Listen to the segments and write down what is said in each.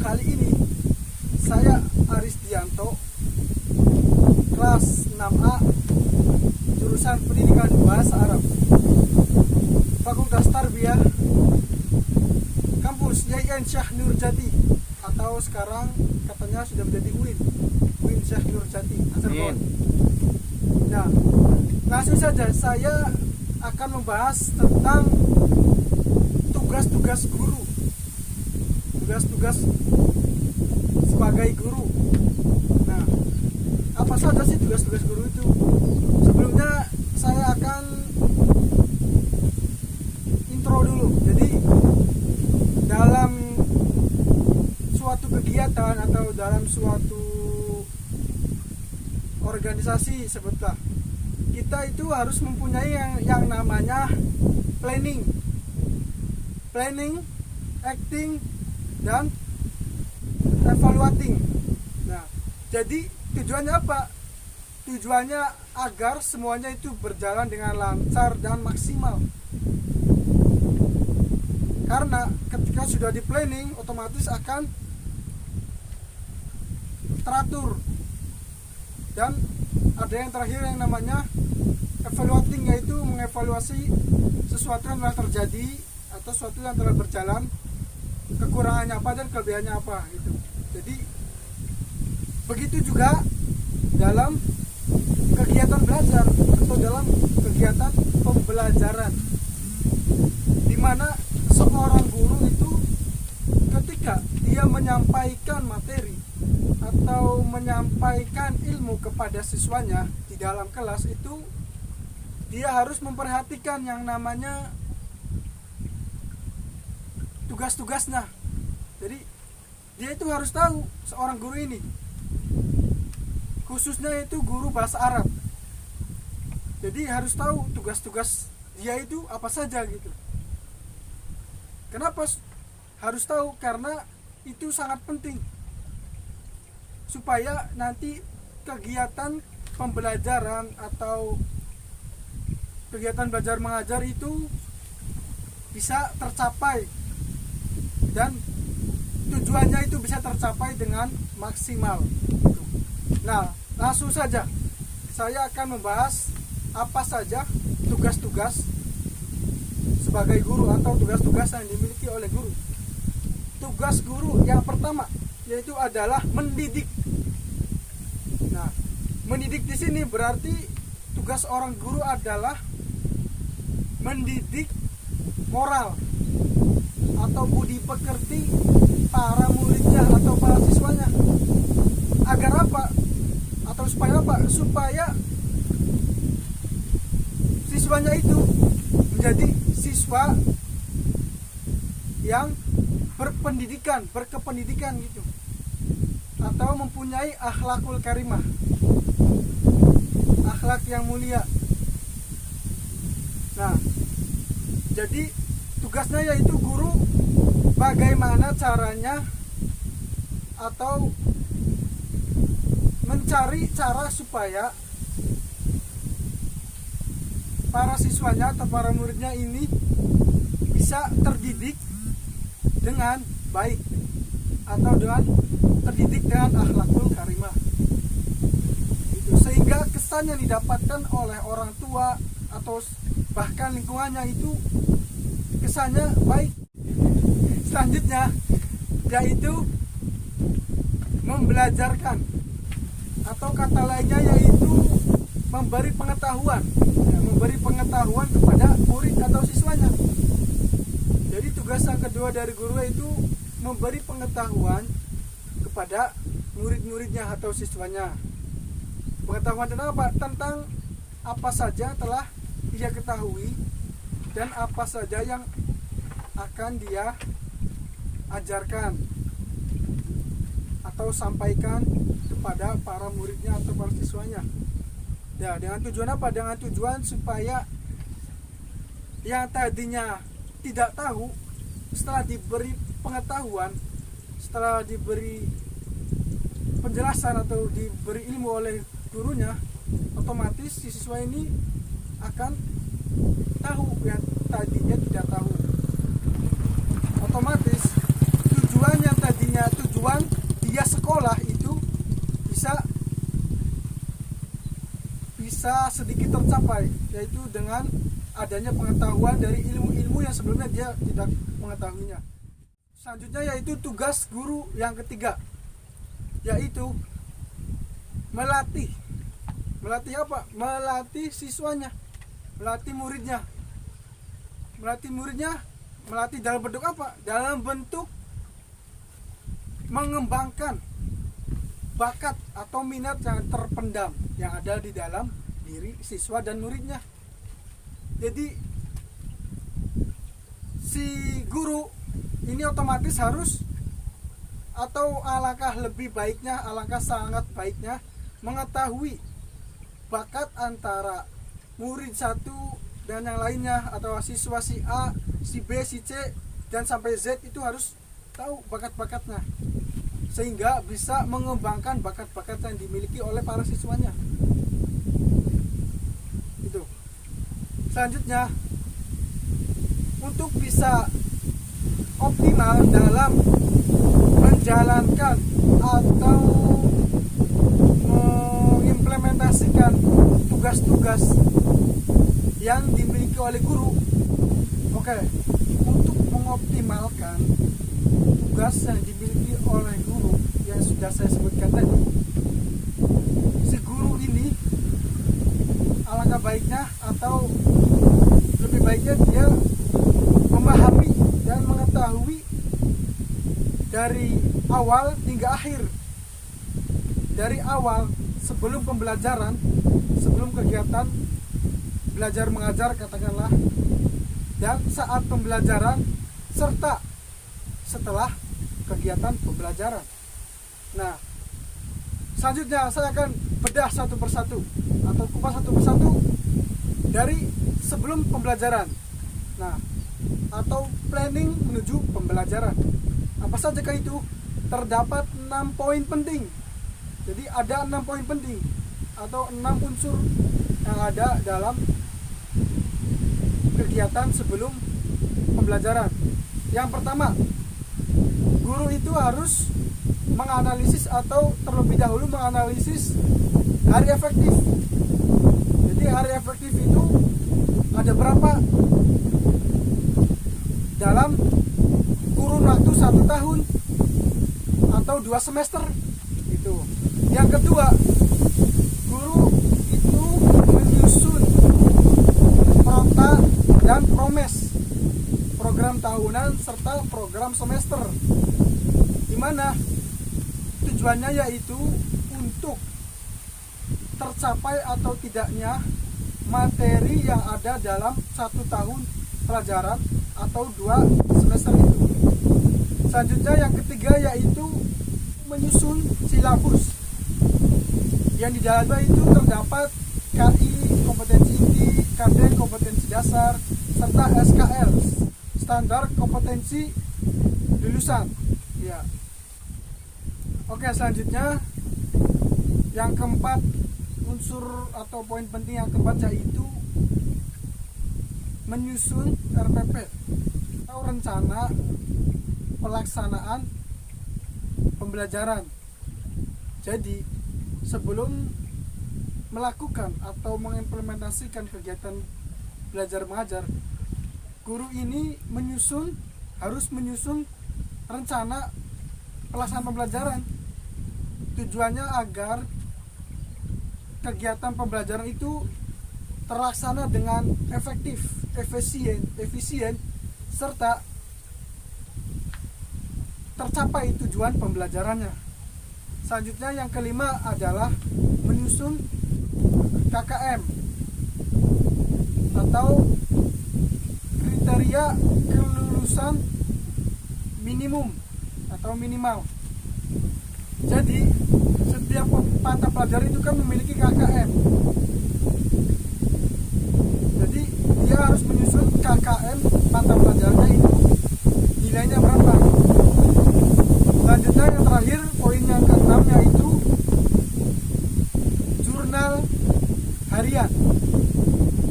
kali ini saya Arisdianto, kelas 6A, jurusan Pendidikan Bahasa Arab, Fakultas Tarbiyah, kampus YIN Syekh Nurjati, atau sekarang katanya sudah menjadi UIN Syekh Nurjati, Cirebon. Nah, langsung saja saya akan membahas tentang tugas-tugas guru, tugas-tugas sebagai guru. Nah, apa saja sih tugas-tugas guru itu? Sebelumnya saya akan intro dulu. Jadi dalam suatu kegiatan atau dalam suatu organisasi, sebutlah, kita itu harus mempunyai yang namanya planning, acting, dan evaluating. Nah, jadi tujuannya apa? Tujuannya agar semuanya itu berjalan dengan lancar dan maksimal. Karena ketika sudah di planning, otomatis akan teratur. Dan ada yang terakhir yang namanya evaluating, yaitu mengevaluasi sesuatu yang telah terjadi atau sesuatu yang telah berjalan, kekurangannya apa dan kelebihannya apa gitu. Jadi begitu juga dalam kegiatan belajar atau dalam kegiatan pembelajaran, di mana seorang guru itu ketika dia menyampaikan materi atau menyampaikan ilmu kepada siswanya di dalam kelas itu, dia harus memperhatikan yang namanya tugas-tugasnya. Jadi dia itu harus tahu, seorang guru ini, khususnya itu guru bahasa Arab, jadi harus tahu tugas-tugas dia itu apa saja gitu. Kenapa harus tahu? Karena itu sangat penting supaya nanti kegiatan pembelajaran atau kegiatan belajar mengajar itu bisa tercapai dan tujuannya itu bisa tercapai dengan maksimal. Nah, langsung saja saya akan membahas apa saja tugas-tugas sebagai guru atau tugas-tugas yang dimiliki oleh guru. Tugas guru yang pertama yaitu adalah mendidik. Nah, mendidik di sini berarti tugas orang guru adalah mendidik moral atau budi pekerti para muridnya atau para siswanya. Agar apa? Atau supaya apa? Supaya siswanya itu menjadi siswa yang berkependidikan gitu, atau mempunyai akhlakul karimah, akhlak yang mulia. Nah, jadi tugasnya yaitu guru bagaimana caranya atau mencari cara supaya para siswanya atau para muridnya ini bisa terdidik dengan baik atau terdidik dengan akhlakul karimah itu, sehingga kesan yang didapatkan oleh orang tua atau bahkan lingkungannya itu kesannya baik. Selanjutnya yaitu membelajarkan, atau kata lainnya yaitu memberi pengetahuan kepada murid atau siswanya. Jadi tugas yang kedua dari guru itu memberi pengetahuan kepada murid-muridnya atau siswanya. Pengetahuan tentang apa? Tentang apa saja telah dia ketahui dan apa saja yang akan dia ajarkan atau sampaikan kepada para muridnya atau para siswanya. Ya, dengan tujuan apa? Dengan tujuan supaya yang tadinya tidak tahu, setelah diberi pengetahuan, setelah diberi penjelasan atau diberi ilmu oleh gurunya, otomatis si siswa ini akan tahu yang tadinya tidak tahu. Otomatis tujuan yang tadinya bisa sedikit tercapai, yaitu dengan adanya pengetahuan dari ilmu-ilmu yang sebelumnya dia tidak mengetahuinya. Selanjutnya yaitu tugas guru yang ketiga, yaitu melatih. Melatih apa? Melatih siswanya, melatih muridnya. Melatih muridnya, melatih dalam bentuk apa? Dalam bentuk mengembangkan bakat atau minat yang terpendam yang ada di dalam diri siswa dan muridnya. Jadi si guru ini otomatis harus, atau alangkah lebih baiknya, alangkah sangat baiknya mengetahui bakat antara murid satu dan yang lainnya, atau siswa si A, si B, si C dan sampai Z, itu harus tahu bakat-bakatnya sehingga bisa mengembangkan bakat-bakat yang dimiliki oleh para siswanya. Itu. Selanjutnya, untuk bisa optimal dalam menjalankan atau mengimplementasikan tugas-tugas yang dimiliki oleh guru. Oke, untuk mengoptimalkan tugas yang dimiliki oleh guru yang sudah saya sebutkan tadi, si guru ini alangkah baiknya atau lebih baiknya dia memahami dan mengetahui dari awal hingga akhir, dari awal sebelum pembelajaran, sebelum kegiatan belajar mengajar katakanlah, dan saat pembelajaran, serta setelah kegiatan pembelajaran. Nah, selanjutnya saya akan bedah satu persatu atau kupas satu persatu dari sebelum pembelajaran. Nah, atau planning menuju pembelajaran. Apa saja itu? Terdapat 6 poin penting. Jadi ada 6 poin penting atau 6 unsur yang ada dalam kegiatan sebelum pembelajaran. Yang pertama, guru itu harus menganalisis atau terlebih dahulu menganalisis hari efektif. Jadi hari efektif itu ada berapa dalam kurun waktu 1 tahun atau 2 semester itu. Yang kedua, guru itu menyusun prota dan promes, program tahunan serta program semester, di mana tujuannya yaitu untuk tercapai atau tidaknya materi yang ada dalam 1 tahun pelajaran atau 2 semester itu. Selanjutnya yang ketiga yaitu menyusun silabus, yang di dalamnya itu terdapat KI, kompetensi inti, KD, kompetensi dasar, serta SKL, standar kompetensi lulusan. Ya. Oke, selanjutnya yang keempat, unsur atau poin penting yang keempat yaitu menyusun RPP atau rencana pelaksanaan pembelajaran. Jadi sebelum melakukan atau mengimplementasikan kegiatan belajar mengajar, guru ini harus menyusun rencana pelaksanaan pembelajaran. Tujuannya agar kegiatan pembelajaran itu terlaksana dengan efektif, efisien, serta tercapai tujuan pembelajarannya. Selanjutnya yang kelima adalah menyusun KKM atau kriteria kelulusan minimum atau minimal. Jadi setiap mata pelajaran itu kan memiliki KKM. Jadi dia harus menyusun KKM mata pelajarannya itu nilainya berapa. Selanjutnya yang terakhir, poin yang ke-6 yaitu jurnal harian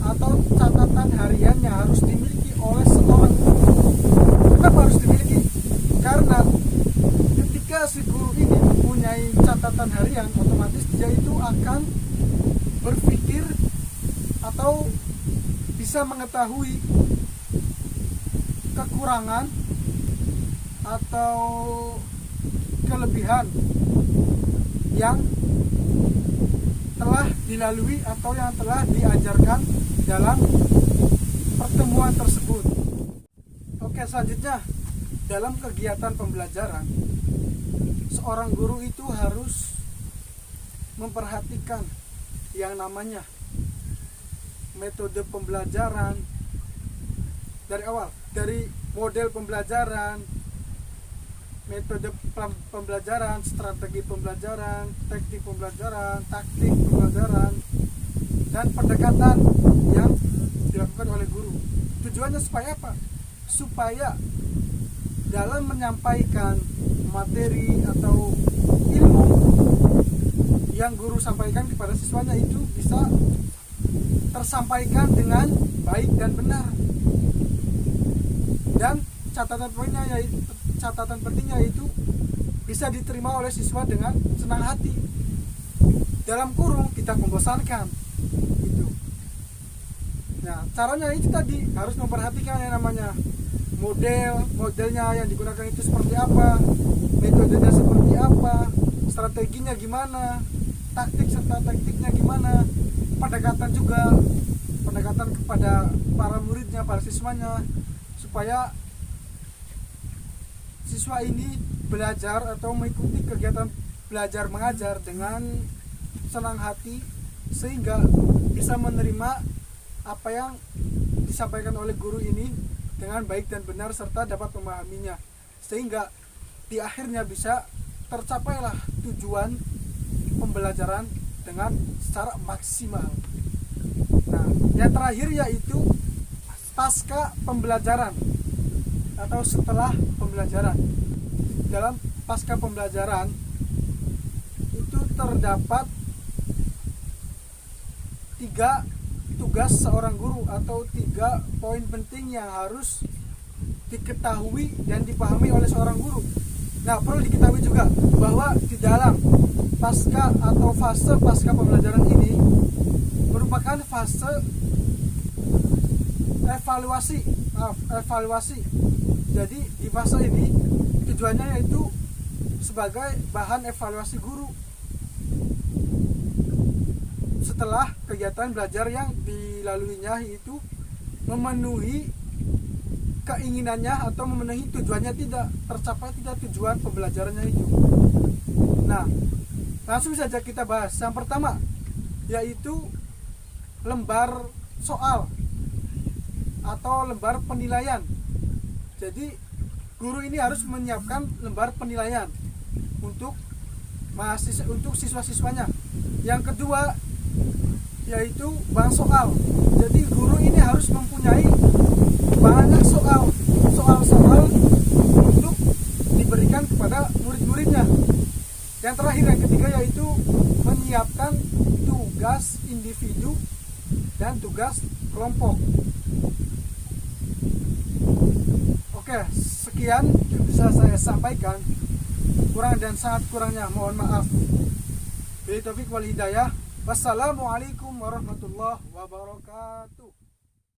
atau catatan harian yang harus dimiliki oleh seorang guru. Kenapa harus dimiliki? Karena ketika si guru ini mempunyai catatan harian, otomatis dia itu akan berpikir atau bisa mengetahui kekurangan atau kelebihan yang telah dilalui atau yang telah diajarkan dalam pertemuan tersebut. Oke, selanjutnya dalam kegiatan pembelajaran, seorang guru itu harus memperhatikan yang namanya metode pembelajaran dari awal, dari model pembelajaran, metode pembelajaran, strategi pembelajaran, teknik pembelajaran, taktik pembelajaran, dan pendekatan yang dilakukan oleh guru. Tujuannya supaya apa? Supaya dalam menyampaikan materi atau ilmu yang guru sampaikan kepada siswanya itu bisa tersampaikan dengan baik dan benar. Dan catatan pentingnya itu bisa diterima oleh siswa dengan senang hati. Dalam kurung tidak membosankan. Gitu. Nah, caranya itu tadi harus memperhatikan yang namanya modelnya yang digunakan itu seperti apa, metodenya seperti apa, strateginya gimana, taktik serta tekniknya gimana, pendekatan kepada para muridnya, para siswanya, supaya siswa ini belajar atau mengikuti kegiatan belajar mengajar dengan senang hati, sehingga bisa menerima apa yang disampaikan oleh guru ini dengan baik dan benar serta dapat memahaminya, sehingga di akhirnya bisa tercapailah tujuan pembelajaran dengan secara maksimal. Nah, yang terakhir yaitu pasca pembelajaran atau setelah pembelajaran. Dalam pasca pembelajaran itu terdapat 3 tugas seorang guru atau 3 poin penting yang harus diketahui dan dipahami oleh seorang guru. Nah, perlu diketahui juga bahwa di dalam pasca atau fase pasca pembelajaran ini merupakan fase evaluasi. Jadi di fase ini tujuannya yaitu sebagai bahan evaluasi guru setelah kegiatan belajar yang dilaluinya itu memenuhi keinginannya atau memenuhi tujuannya, tidak tercapai tujuan pembelajarannya itu. Nah, langsung saja kita bahas. Yang pertama yaitu lembar soal atau lembar penilaian. Jadi guru ini harus menyiapkan lembar penilaian untuk siswa-siswanya. Yang kedua yaitu bahan soal. Jadi guru ini harus mempunyai banyak soal untuk diberikan kepada murid-muridnya. Yang terakhir, yang ketiga yaitu menyiapkan tugas individu dan tugas kelompok. Oke, sekian yang bisa saya sampaikan. Kurang dan sangat kurangnya mohon maaf. Billahi taufiq wal hidayah. Wassalamualaikum warahmatullahi wabarakatuh.